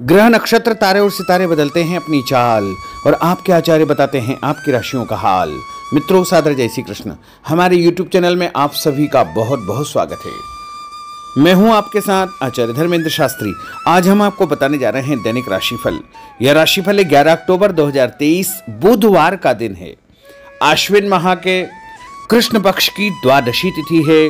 ग्रह नक्षत्र तारे और सितारे बदलते हैं अपनी चाल और आपके आचार्य बताते हैं आपकी राशियों का हाल। मित्रों, सादर जय श्री कृष्ण। हमारे YouTube चैनल में आप सभी का बहुत बहुत स्वागत है। मैं हूं आपके साथ आचार्य धर्मेंद्र शास्त्री। आज हम आपको बताने जा रहे हैं दैनिक राशिफल। यह राशिफल 11 अक्टूबर 2023 बुधवार का दिन है। आश्विन माह के कृष्ण पक्ष की द्वादशी तिथि है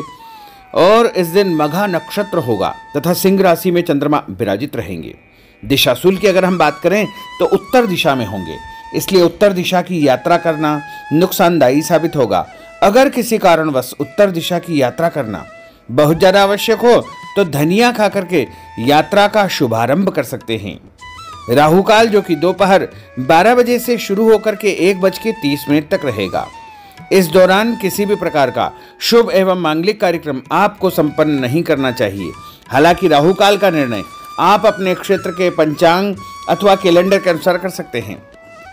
और इस दिन मघा नक्षत्र होगा तथा सिंह राशि में चंद्रमा विराजित रहेंगे। दिशाशूल की अगर हम बात करें तो उत्तर दिशा में होंगे, इसलिए उत्तर दिशा की यात्रा करना नुकसानदायी साबित होगा। अगर किसी कारणवश उत्तर दिशा की यात्रा करना बहुत ज्यादा आवश्यक हो तो धनिया खा करके यात्रा का शुभारंभ कर सकते हैं। राहु काल जो कि दोपहर 12 बजे से शुरू होकर के 1:30 तक रहेगा। इस दौरान किसी भी प्रकार का शुभ एवं मांगलिक कार्यक्रम आपको संपन्न नहीं करना चाहिए। हालांकि राहु काल का निर्णय आप अपने क्षेत्र के पंचांग अथवा कैलेंडर के अनुसार कर सकते हैं,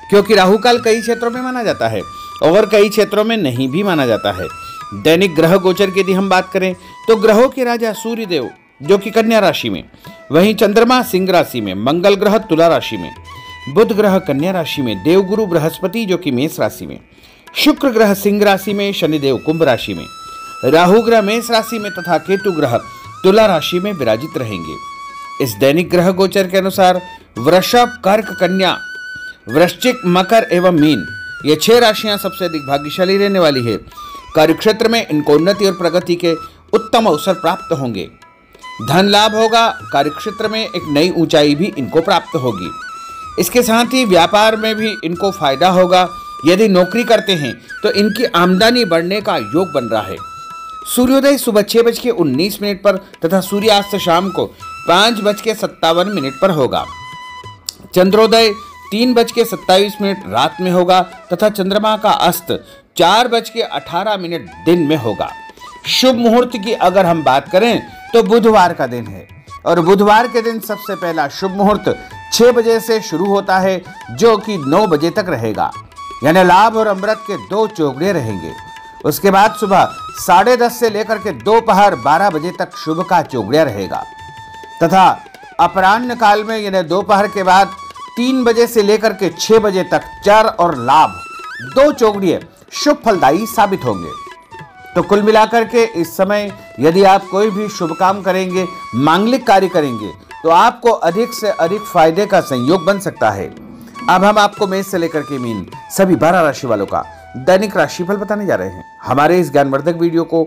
क्योंकि राहु काल कई क्षेत्रों में माना जाता है और कई क्षेत्रों में नहीं भी माना जाता है। दैनिक ग्रह गोचर की यदि हम बात करें तो ग्रहों के राजा सूर्य देव जो कि कन्या राशि में, वहीं चंद्रमा सिंह राशि में, मंगल ग्रह तुला राशि में, बुध ग्रह कन्या राशि में, देवगुरु बृहस्पति जो कि मेष राशि में, शुक्र ग्रह सिंह राशि में, शनिदेव कुंभ राशि में, राहु ग्रह मेष राशि में तथा केतु ग्रह तुला राशि में विराजित रहेंगे। इस दैनिक ग्रह गोचर के अनुसार वृषभ, कर्क, कन्या, वृश्चिक, मकर एवं मीन ये 6 राशियां सबसे अधिक भाग्यशाली रहने वाली है। कार्यक्षेत्र में इनको उन्नति और प्रगति के उत्तम अवसर प्राप्त होंगे। धन लाभ होगा। कार्यक्षेत्र में एक नई ऊंचाई भी इनको प्राप्त होगी। इसके साथ ही व्यापार में भी इनको फायदा होगा। यदि नौकरी करते हैं तो इनकी आमदनी बढ़ने का योग बन रहा है। सूर्योदय सुबह 6:19 पर तथा सूर्यास्त शाम को 5:57 पर होगा। चंद्रोदय 3:27 रात में होगा तथा चंद्रमा का अस्त 4:18 दिन में होगा। शुभ मुहूर्त की अगर हम बात करें तो बुधवार का दिन है और बुधवार के दिन सबसे पहला शुभ मुहूर्त 6 बजे से शुरू होता है जो कि 9 बजे तक रहेगा, यानी लाभ और अमृत के 2 चौगड़े रहेंगे। उसके बाद सुबह 10:30 से लेकर के दोपहर 12 बजे तक शुभ का चौगड़िया रहेगा तथा अपराह्न काल में यानी दोपहर के बाद 3 बजे से लेकर के 6 बजे तक चर और लाभ 2 चौगड़िए शुभ फलदायी साबित होंगे। तो कुल मिलाकर के इस समय यदि आप कोई भी शुभ काम करेंगे, मांगलिक कार्य करेंगे तो आपको अधिक से अधिक फायदे का संयोग बन सकता है। अब हम आपको मेष से लेकर के मीन सभी 12 राशि वालों का दैनिक राशिफल बताने जा रहे हैं। हमारे इस ज्ञानवर्धक वीडियो को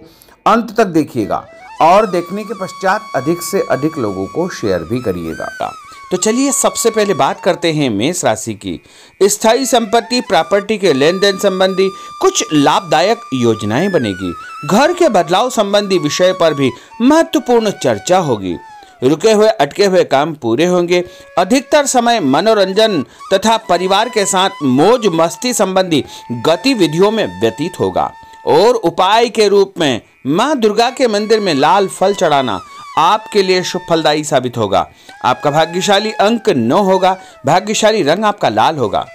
अंत तक देखिएगा और देखने के पश्चात अधिक से अधिक लोगों को शेयर भी करिएगा। तो चलिए सबसे पहले बात करते हैं मेष राशि की। स्थायी संपत्ति प्रॉपर्टी के लेन देन संबंधी कुछ लाभदायक योजनाएं बनेगी। घर के बदलाव संबंधी विषय पर भी महत्वपूर्ण चर्चा होगी। रुके हुए अटके हुए काम पूरे होंगे। अधिकतर समय मनोरंजन तथा परिवार के साथ मौज मस्ती संबंधी गतिविधियों में व्यतीत होगा और उपाय के रूप में मां दुर्गा के मंदिर में लाल फल चढ़ाना आपके लिए शुभ फलदायी साबित होगा। आपका भाग्यशाली अंक 9 होगा। भाग्यशाली रंग आपका लाल होगा।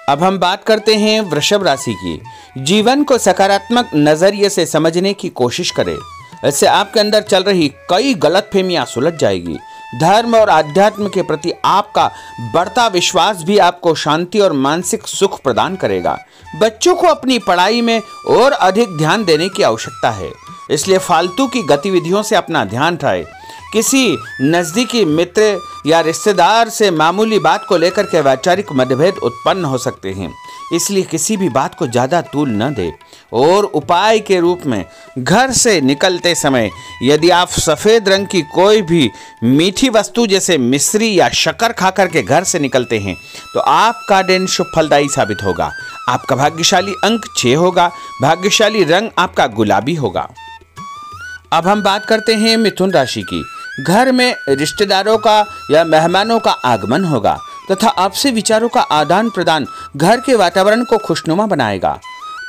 अब हम बात करते हैं वृषभ राशि की। जीवन को सकारात्मक नजरिए से समझने की कोशिश करें, इससे आपके अंदर चल रही कई गलतफहमियां सुलझ जाएगी। धर्म और आध्यात्म के प्रति आपका बढ़ता विश्वास भी आपको शांति और मानसिक सुख प्रदान करेगा। बच्चों को अपनी पढ़ाई में और अधिक ध्यान देने की आवश्यकता है, इसलिए फालतू की गतिविधियों से अपना ध्यान हटाएं। किसी नजदीकी मित्र या रिश्तेदार से मामूली बात को लेकर के वैचारिक मतभेद उत्पन्न हो सकते हैं, इसलिए किसी भी बात को ज्यादा तूल न दे। और उपाय के रूप में घर से निकलते समय यदि आप सफेद रंग की कोई भी मीठी वस्तु जैसे मिश्री या शक्कर खाकर के घर से निकलते हैं तो आपका दिन शुभ फलदायी साबित होगा। आपका भाग्यशाली अंक 6 होगा। भाग्यशाली रंग आपका गुलाबी होगा। अब हम बात करते हैं मिथुन राशि की। घर में रिश्तेदारों का या मेहमानों का आगमन होगा तथा आपसे विचारों का आदान प्रदान घर के वातावरण को खुशनुमा बनाएगा।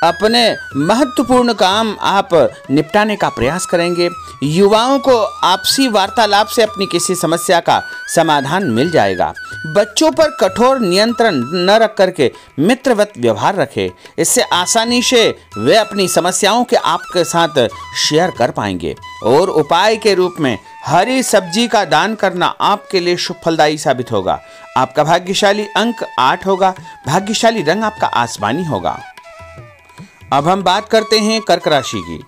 अपने महत्वपूर्ण काम आप निपटाने का प्रयास करेंगे। युवाओं को आपसी वार्तालाप से अपनी किसी समस्या का समाधान मिल जाएगा। बच्चों पर कठोर नियंत्रण न रख करके मित्रवत व्यवहार रखें, इससे आसानी से वे अपनी समस्याओं के आपके साथ शेयर कर पाएंगे। और उपाय के रूप में हरी सब्जी का दान करना आपके लिए शुभ फलदायी साबित होगा। आपका भाग्यशाली अंक 8 होगा। भाग्यशाली रंग आपका आसमानी होगा। अब हम बात करते हैं कर्क राशि की।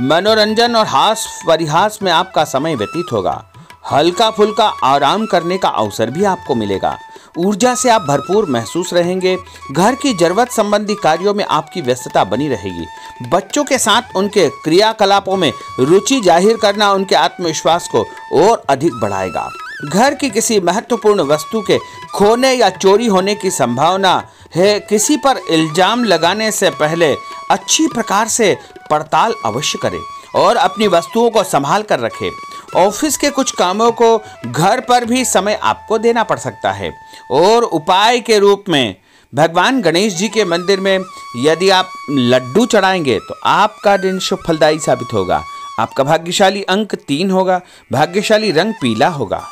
मनोरंजन और हास परिहास में आपका समय व्यतीत होगा। हल्का फुल्का आराम करने का अवसर भी आपको मिलेगा। ऊर्जा से आप भरपूर महसूस रहेंगे। घर की जरूरत संबंधी कार्यों में आपकी व्यस्तता बनी रहेगी। बच्चों के साथ उनके क्रियाकलापों में रुचि जाहिर करना उनके आत्मविश्वास को और अधिक बढ़ाएगा। घर की किसी महत्वपूर्ण वस्तु के खोने या चोरी होने की संभावना है। किसी पर इल्जाम लगाने से पहले अच्छी प्रकार से पड़ताल अवश्य करें और अपनी वस्तुओं को संभाल कर रखें। ऑफिस के कुछ कामों को घर पर भी समय आपको देना पड़ सकता है। और उपाय के रूप में भगवान गणेश जी के मंदिर में यदि आप लड्डू चढ़ाएंगे तो आपका दिन शुभ फलदायी साबित होगा। आपका भाग्यशाली अंक 3 होगा। भाग्यशाली रंग पीला होगा।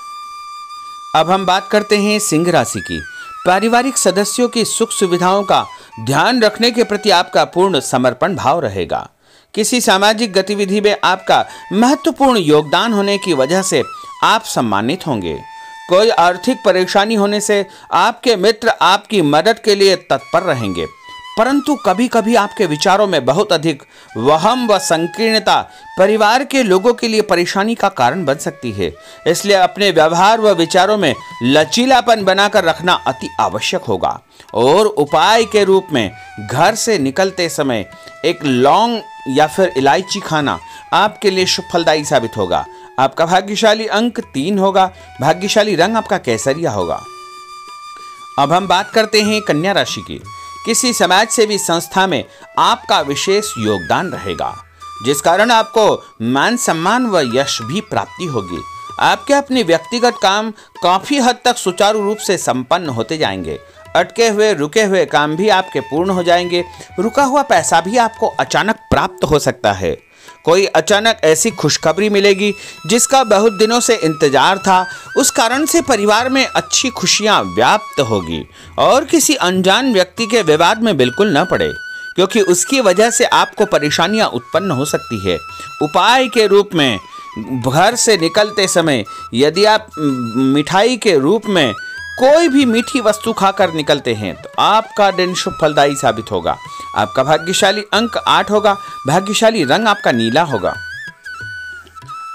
अब हम बात करते हैं सिंह राशि की। पारिवारिक सदस्यों की सुख सुविधाओं का ध्यान रखने के प्रति आपका पूर्ण समर्पण भाव रहेगा। किसी सामाजिक गतिविधि में आपका महत्वपूर्ण योगदान होने की वजह से आप सम्मानित होंगे। कोई आर्थिक परेशानी होने से आपके मित्र आपकी मदद के लिए तत्पर रहेंगे, परंतु कभी कभी आपके विचारों में बहुत अधिक वहम व संकीर्णता परिवार के लोगों के लिए परेशानी का कारण बन सकती है। इसलिए अपने व्यवहार व विचारों में लचीलापन बनाकर रखना अति आवश्यक होगा। और उपाय के रूप में घर से निकलते समय एक लौंग या फिर इलायची खाना आपके लिए शुभ फलदायी साबित होगा। आपका भाग्यशाली अंक 3 होगा। भाग्यशाली रंग आपका केसरिया होगा। अब हम बात करते हैं कन्या राशि की। किसी समाज सेवी संस्था में आपका विशेष योगदान रहेगा, जिस कारण आपको मान सम्मान व यश भी प्राप्ति होगी। आपके अपने व्यक्तिगत काम काफी हद तक सुचारू रूप से संपन्न होते जाएंगे। अटके हुए रुके हुए काम भी आपके पूर्ण हो जाएंगे। रुका हुआ पैसा भी आपको अचानक प्राप्त हो सकता है। कोई अचानक ऐसी खुशखबरी मिलेगी जिसका बहुत दिनों से इंतजार था। उस कारण से परिवार में अच्छी खुशियां व्याप्त होगी। और किसी अनजान व्यक्ति के विवाद में बिल्कुल न पड़े, क्योंकि उसकी वजह से आपको परेशानियां उत्पन्न हो सकती है। उपाय के रूप में घर से निकलते समय यदि आप मिठाई के रूप में कोई भी मीठी वस्तु खाकर निकलते हैं तो आपका दिन शुभ फलदायी साबित होगा। आपका भाग्यशाली अंक 8 होगा। भाग्यशाली रंग आपका नीला होगा।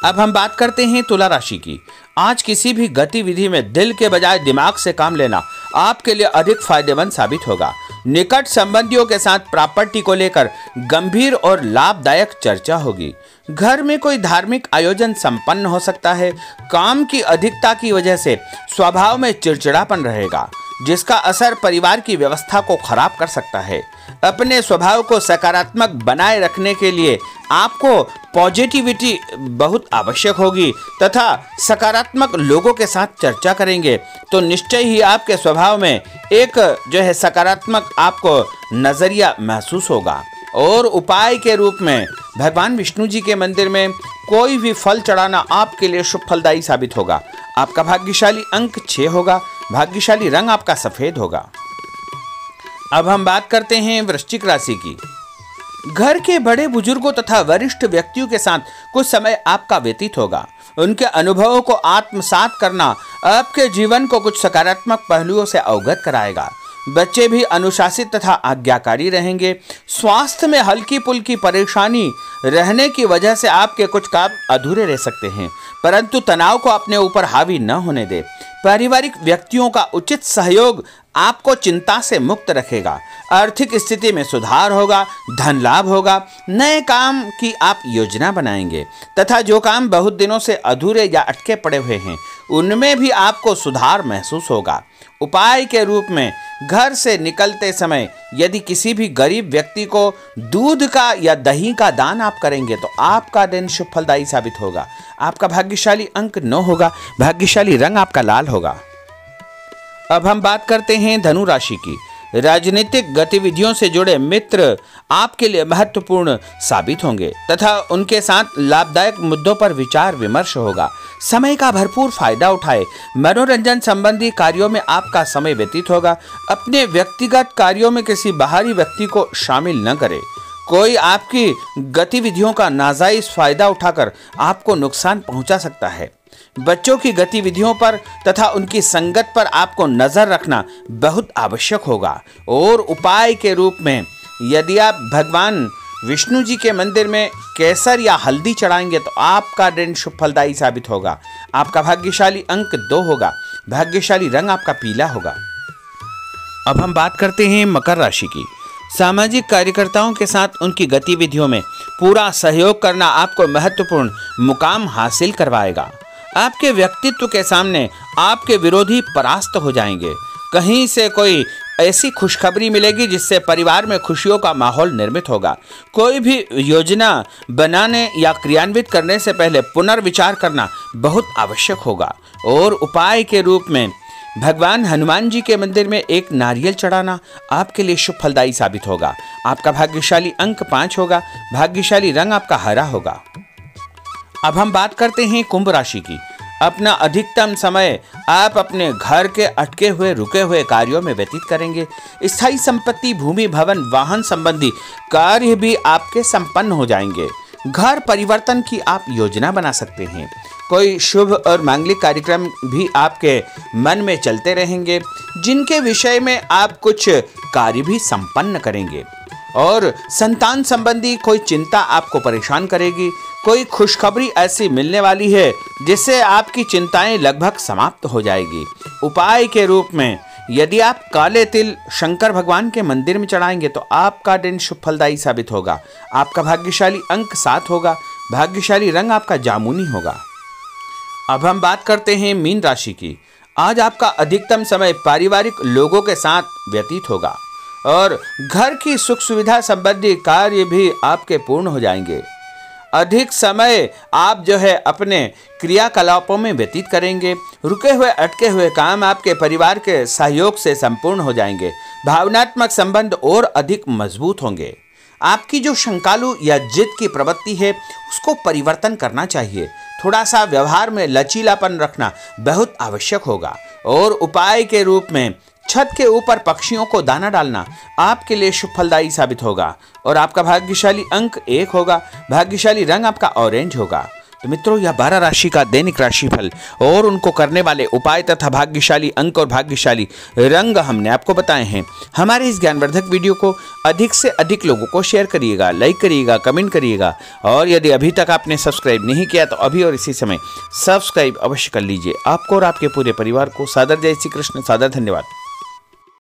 अब हम बात करते हैं तुला राशि की। आज किसी भी गतिविधि में दिल के बजाय दिमाग से काम लेना आपके लिए अधिक फायदेमंद साबित होगा। निकट संबंधियों के साथ प्रॉपर्टी को लेकर गंभीर और लाभदायक चर्चा होगी। घर में कोई धार्मिक आयोजन संपन्न हो सकता है। काम की अधिकता की वजह से स्वभाव में चिड़चिड़ापन रहेगा, जिसका असर परिवार की व्यवस्था को खराब कर सकता है। अपने स्वभाव को सकारात्मक बनाए रखने के लिए आपको पॉजिटिविटी बहुत आवश्यक होगी तथा सकारात्मक लोगों के साथ चर्चा करेंगे तो निश्चय ही आपके स्वभाव में एक सकारात्मक आपको नजरिया महसूस होगा। और उपाय के रूप में भगवान विष्णु जी के मंदिर में कोई भी फल चढ़ाना आपके लिए शुभ फलदायी साबित होगा। आपका भाग्यशाली अंक 6 होगा। भाग्यशाली रंग आपका सफेद होगा। अब हम बात करते हैं वृश्चिक राशि की। घर के बड़े बुजुर्गों तथा वरिष्ठ व्यक्तियों के साथ कुछ समय आपका व्यतीत होगा। उनके अनुभवों को आत्मसात करना आपके जीवन को कुछ सकारात्मक पहलुओं से अवगत कराएगा। बच्चे भी अनुशासित तथा आज्ञाकारी रहेंगे। स्वास्थ्य में हल्की पुल्की परेशानी रहने की वजह से आपके कुछ काम अधूरे रह सकते हैं, परंतु तनाव को अपने ऊपर हावी न होने दे। पारिवारिक व्यक्तियों का उचित सहयोग आपको चिंता से मुक्त रखेगा। आर्थिक स्थिति में सुधार होगा, धन लाभ होगा। नए काम की आप योजना बनाएंगे तथा जो काम बहुत दिनों से अधूरे या अटके पड़े हुए हैं उनमें भी आपको सुधार महसूस होगा। उपाय के रूप में घर से निकलते समय यदि किसी भी गरीब व्यक्ति को दूध का या दही का दान आप करेंगे तो आपका दिन शुभ फलदायी साबित होगा। आपका भाग्यशाली अंक 9 होगा। भाग्यशाली रंग आपका लाल होगा। अब हम बात करते हैं धनु राशि की। राजनीतिक गतिविधियों से जुड़े मित्र आपके लिए महत्वपूर्ण साबित होंगे तथा उनके साथ लाभदायक मुद्दों पर विचार विमर्श होगा। समय का भरपूर फायदा उठाए। मनोरंजन संबंधी कार्यों में आपका समय व्यतीत होगा। अपने व्यक्तिगत कार्यों में किसी बाहरी व्यक्ति को शामिल न करें। कोई आपकी गतिविधियों का नाजायज फायदा उठाकर आपको नुकसान पहुंचा सकता है। बच्चों की गतिविधियों पर तथा उनकी संगत पर आपको नजर रखना बहुत आवश्यक होगा। और उपाय के रूप में यदि आप भगवान विष्णु जी के मंदिर में केसर या हल्दी चढ़ाएंगे तो आपका दिन शुभ फलदायी साबित होगा। आपका भाग्यशाली अंक 2 होगा। भाग्यशाली रंग आपका पीला होगा। अब हम बात करते हैं मकर राशि की। सामाजिक कार्यकर्ताओं के साथ उनकी गतिविधियों में पूरा सहयोग करना आपको महत्वपूर्ण मुकाम हासिल करवाएगा। आपके व्यक्तित्व के सामने आपके विरोधी परास्त हो जाएंगे। कहीं से कोई ऐसी खुशखबरी मिलेगी जिससे परिवार में खुशियों का माहौल निर्मित होगा। कोई भी योजना बनाने या क्रियान्वित करने से पहले पुनर्विचार करना बहुत आवश्यक होगा। और उपाय के रूप में भगवान हनुमान जी के मंदिर में एक नारियल चढ़ाना आपके लिए शुभ फलदायी साबित होगा। आपका भाग्यशाली अंक 5 होगा। भाग्यशाली रंग आपका हरा होगा। अब हम बात करते हैं कुंभ राशि की। अपना अधिकतम समय आप अपने घर के अटके हुए रुके हुए कार्यों में व्यतीत करेंगे। स्थायी संपत्ति, भूमि, भवन, वाहन संबंधी कार्य भी आपके संपन्न हो जाएंगे। घर परिवर्तन की आप योजना बना सकते हैं। कोई शुभ और मांगलिक कार्यक्रम भी आपके मन में चलते रहेंगे, जिनके विषय में आप कुछ कार्य भी संपन्न करेंगे। और संतान संबंधी कोई चिंता आपको परेशान करेगी। कोई खुशखबरी ऐसी मिलने वाली है जिससे आपकी चिंताएं लगभग समाप्त हो जाएगी। उपाय के रूप में यदि आप काले तिल शंकर भगवान के मंदिर में चढ़ाएंगे तो आपका दिन शुभ फलदायी साबित होगा। आपका भाग्यशाली अंक 7 होगा। भाग्यशाली रंग आपका जामुनी होगा। अब हम बात करते हैं मीन राशि की। आज आपका अधिकतम समय पारिवारिक लोगों के साथ व्यतीत होगा और घर की सुख सुविधा संबंधी कार्य भी आपके पूर्ण हो जाएंगे। अधिक समय आप अपने क्रियाकलापों में व्यतीत करेंगे। रुके हुए अटके हुए काम आपके परिवार के सहयोग से संपूर्ण हो जाएंगे। भावनात्मक संबंध और अधिक मजबूत होंगे। आपकी जो शंकालु या जिद की प्रवृत्ति है उसको परिवर्तन करना चाहिए। थोड़ा सा व्यवहार में लचीलापन रखना बहुत आवश्यक होगा। और उपाय के रूप में छत के ऊपर पक्षियों को दाना डालना आपके लिए शुभ फलदायी साबित होगा। और आपका भाग्यशाली अंक 1 होगा। भाग्यशाली रंग आपका ऑरेंज होगा। तो मित्रों, यह 12 राशि का दैनिक राशिफल और उनको करने वाले उपाय तथा भाग्यशाली अंक और भाग्यशाली रंग हमने आपको बताए हैं। हमारे इस ज्ञानवर्धक वीडियो को अधिक से अधिक लोगों को शेयर करिएगा, लाइक करिएगा, कमेंट करिएगा। और यदि अभी तक आपने सब्सक्राइब नहीं किया तो अभी और इसी समय सब्सक्राइब अवश्य कर लीजिए। आपको और आपके पूरे परिवार को सादर जय श्री कृष्ण, सादर धन्यवाद।